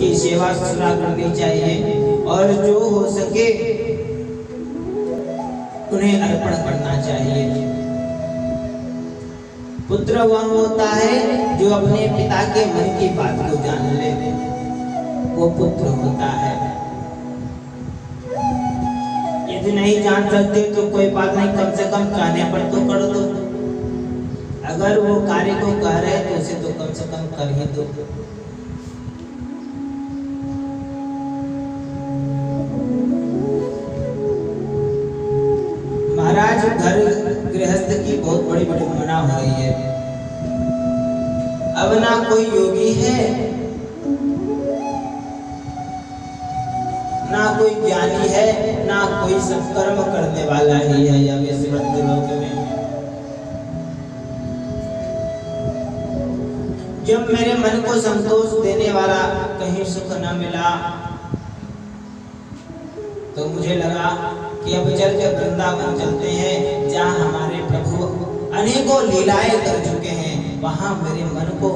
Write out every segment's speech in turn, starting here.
उनकी सेवा ससुरा करनी चाहिए और जो हो सके उन्हें अर्पण करना चाहिए। पुत्र वह होता है जो अपने पिता के मन की बात को जान ले, वो पुत्र होता है। यदि नहीं जान सकते तो कोई बात नहीं, कम से कम कहने पर तो कर दो। अगर वो कार्य को कह रहे तो उसे तो कम से कम कर ही दो। महाराज, घर गृहस्थ की बहुत बड़ी विडंबना हो रही है। अब ना कोई योगी है, ना कोई ज्ञानी है, ना कोई सत्कर्म करने वाला ही है अब इस लोक में। जब मेरे मन को संतोष देने वाला कहीं सुख न मिला तो मुझे लगा कि अब चल के वृंदावन चलते हैं, जहाँ हमारे प्रभु अनेकों लीलाएं कर चुके हैं, वहाँ मेरे मन को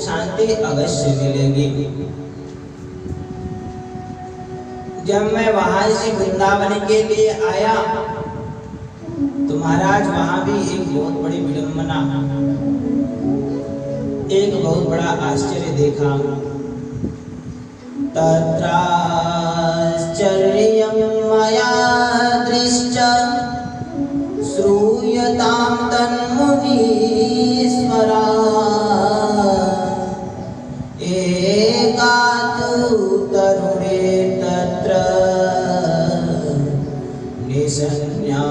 शांति अवश्य मिलेगी। जब मैं वहां से वृंदावन के लिए आया तो महाराज वहां भी एक बहुत बड़ी विडंबना, एक बहुत बड़ा आश्चर्य देखा। तत्राश्चर्यं मया दृष्टं श्रूयतां तन्मुनीश्वरा एका तु तरुणे तत्र निसन्या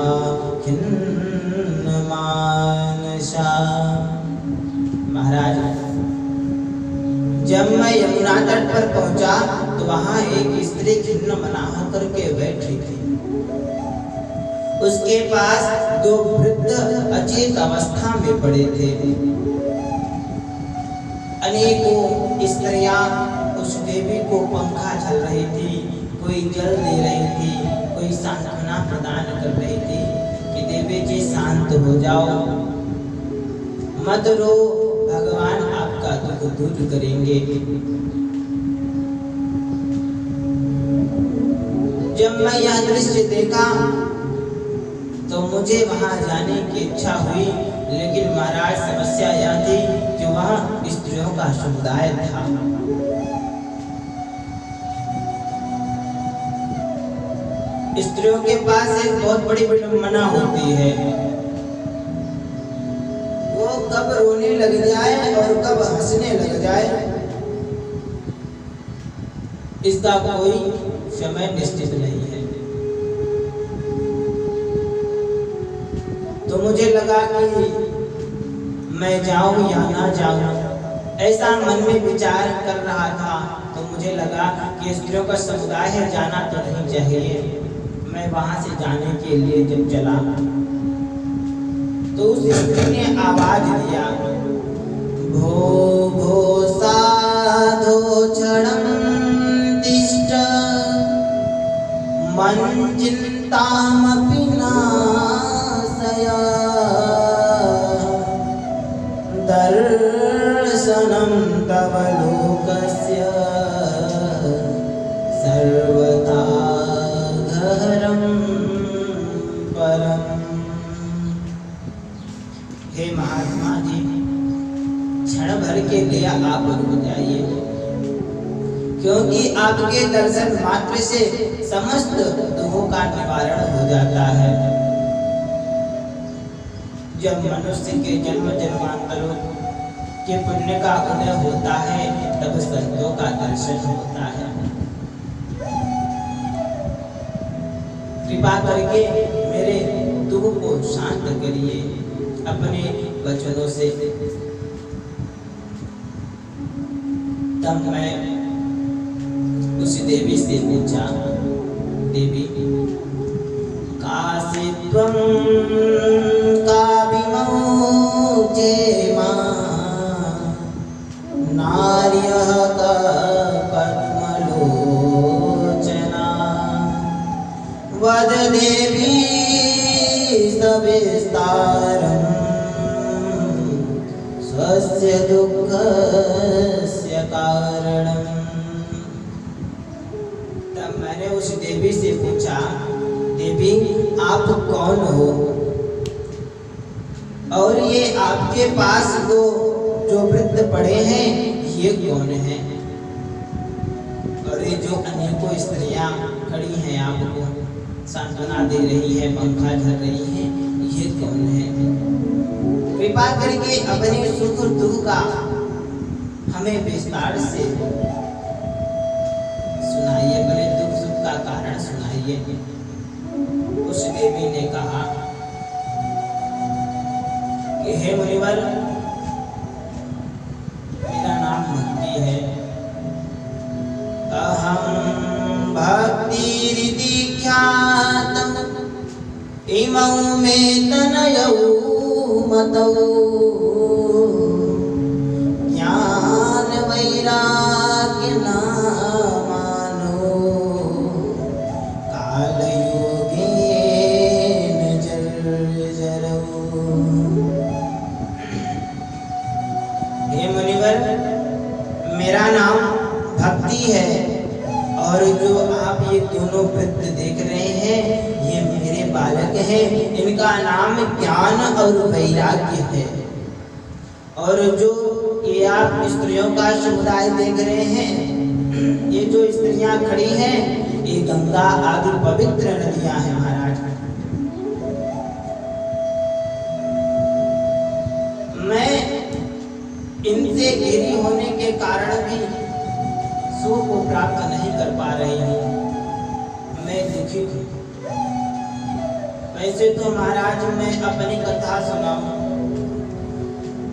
खिन्नमानसा। महाराज, जब मैं यमुना तट पर पहुंचा तो वहां एक स्त्री खिन्न मना होकर के बैठी थी। उसके पास दो वृद्ध अचेत अवस्था में पड़े थे। अनेकों स्त्रियां उस देवी को पंखा झल रही थी, कोई जल दे रही थी, कोई सांत्वना प्रदान कर रही थी कि देवी जी शांत हो जाओ, मत रो, भगवान आपका दुख दूर करेंगे। जब मैं यह दृश्य देखा तो मुझे वहां जाने की इच्छा हुई, लेकिन महाराज समस्या यह थी कि वहां स्त्रियों का समुदाय था। स्त्रियों के पास एक बहुत बड़ी विडंबना होती है, वो कब रोने लग जाए और कब हंसने लग जाए, इसका कोई समय निश्चित नहीं है। तो मुझे लगा कि मैं जाऊं या ना जाऊं, ऐसा मन में विचार कर रहा था। तो मुझे लगा कि स्त्रियों का समुदाय है, जाना तो नहीं चाहिए। मैं वहां से जाने के लिए जब चला तो उस स्त्री ने आवाज दिया, भो भो साधो क्षणं तिष्ठ मन चिंतामपि नाशय दर्शनं तव लोकस्य सर्वथा गहरं परम्। हे महात्मा जी, क्षण भर के लिए आप रुक जाइए, क्योंकि आपके दर्शन मात्र से समस्त दुखों का निवारण हो जाता है। जब मनुष्य के जन्म जन्मांतरों के पुण्य का उदय होता है तब संतों का दर्शन होता है। कृपा करके मेरे दुख को शांत करिए अपने वचनों से। तब मैं उस देवी से पूछा, देवी कासित्वं काविमौचे मां नार्यः पद्मलोचना वद देवी सविस्तारं स्वस्य दुःखस्य कारणम्। तब मैंने उस देवी से पूछा, देवी आप कौन हो और ये आपके पास वो जो वृद्ध पड़े हैं ये कौन है, और ये जो अनेकों स्त्रियां खड़ी हैं आपको सांत्वना दे रही है, पंखा झल रही है, ये कौन है? कृपा करके अपने सुख दुख का हमें विस्तार से सुनाइए, अपने दुख सुख का कारण सुनाइए। उस देवी ने कहा कि हे मुनिवर, मेरा नाम भक्ति है। अहं भक्तिरिति ख्यातं इमौ मे तनयौ मतौ ज्ञान वैराग्य नामानो कालयोगेन जर्जरौ। हे मुनिवर, मेरा नाम भक्ति है और जो आप ये दोनों वृद्ध देख रहे हैं ये मेरे बालक हैं, इनका नाम ज्ञान और वैराग्य है। और जो ये आप स्त्रियों का समुदाय देख रहे हैं, ये जो स्त्रियां खड़ी हैं ये गंगा आदि पवित्र नदियां हैं महाराज। मैं इनसे घिरी होने के कारण भी सुख को प्राप्त नहीं कर पा रही हूँ, मैं दुखी हूँ। वैसे तो महाराज मैं अपनी कथा सुनाऊं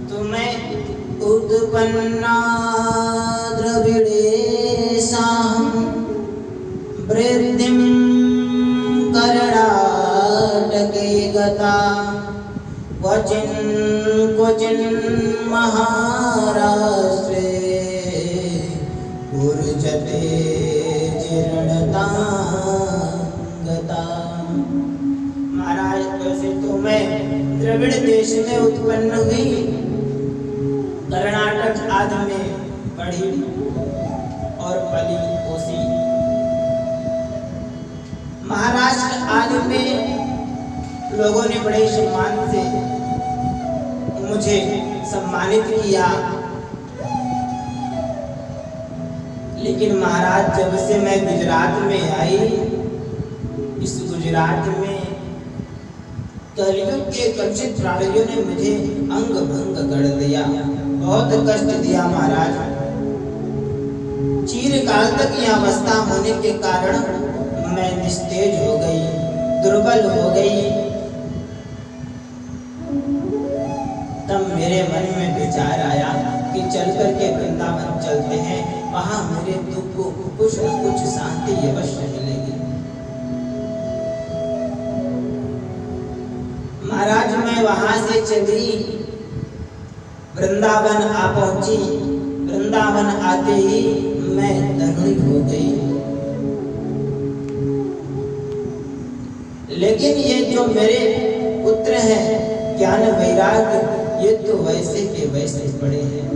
तो मैं उत्पन्ना द्रविडेशाहं वृद्धिं कर्णाटके गता क्वचिन् महाराष्ट्रे ऊर्जते जीर्णता गता। महाराज वैसे तो मैं द्रविड़ देश में उत्पन्न हुई, कर्नाटक आदि में पढ़ी और पली पोसी, महाराष्ट्र आदि में लोगों ने बड़े सम्मान से मुझे सम्मानित किया। लेकिन महाराज जब से मैं गुजरात में आई, इस गुजरात में कलयुग के कलुषित प्राणियों ने मुझे अंग भंग कर दिया, बहुत कष्ट दिया महाराज। चिरकाल तक यह अवस्था होने के कारण मैं निस्तेज हो गई, दुर्बल हो गई। तब मेरे मन में विचार आया कि चल करके वृंदावन चलते हैं, वहां मेरे दुख को कुछ न कुछ शांति अवश्य मिलेगी। महाराज मैं वहां से चली, वृंदावन आ पहुंची। वृंदावन आते ही मैं धनुष हो गई। लेकिन ये जो मेरे पुत्र हैं ज्ञान वैराग्य, ये तो वैसे के वैसे पड़े हैं।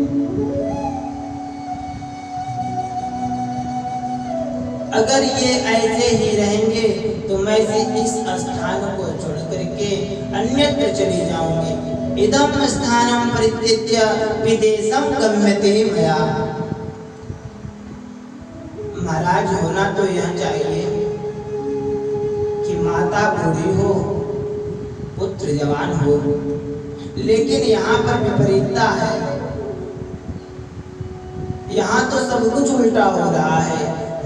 अगर ये ऐसे ही रहेंगे तो मैं इस स्थान को छोड़ करके अन्यत्र चली जाऊंगी। इदं स्थानं परित्यज्य विदेशं गम्यते मया। महाराज होना तो यह चाहिए कि माता बूढ़ी हो, पुत्र जवान हो, लेकिन यहाँ पर विपरीतता है। यहाँ तो सब कुछ उल्टा हो रहा है।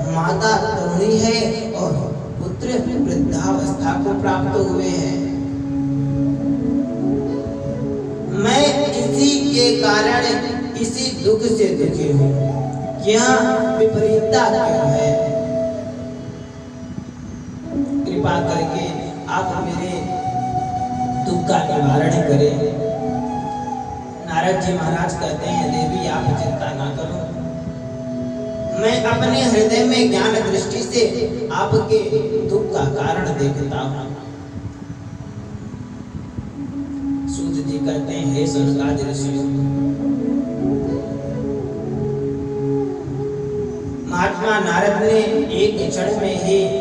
माता तरुणी है और पुत्र वृद्धावस्था को प्राप्त हुए हैं। मैं इसी के कारण इसी दुख से दुखी हूँ। यह विपरीतता क्यों है? कृपा करके आप मेरे दुख का निवारण करें। नारद जी महाराज कहते हैं, देवी आप चिंता ना करो, मैं अपने हृदय में ज्ञान दृष्टि से आपके दुख का कारण देखता हूँ। सूत जी कहते हैं, हे सनकादि ऋषियों, महात्मा नारद ने एक क्षण में ही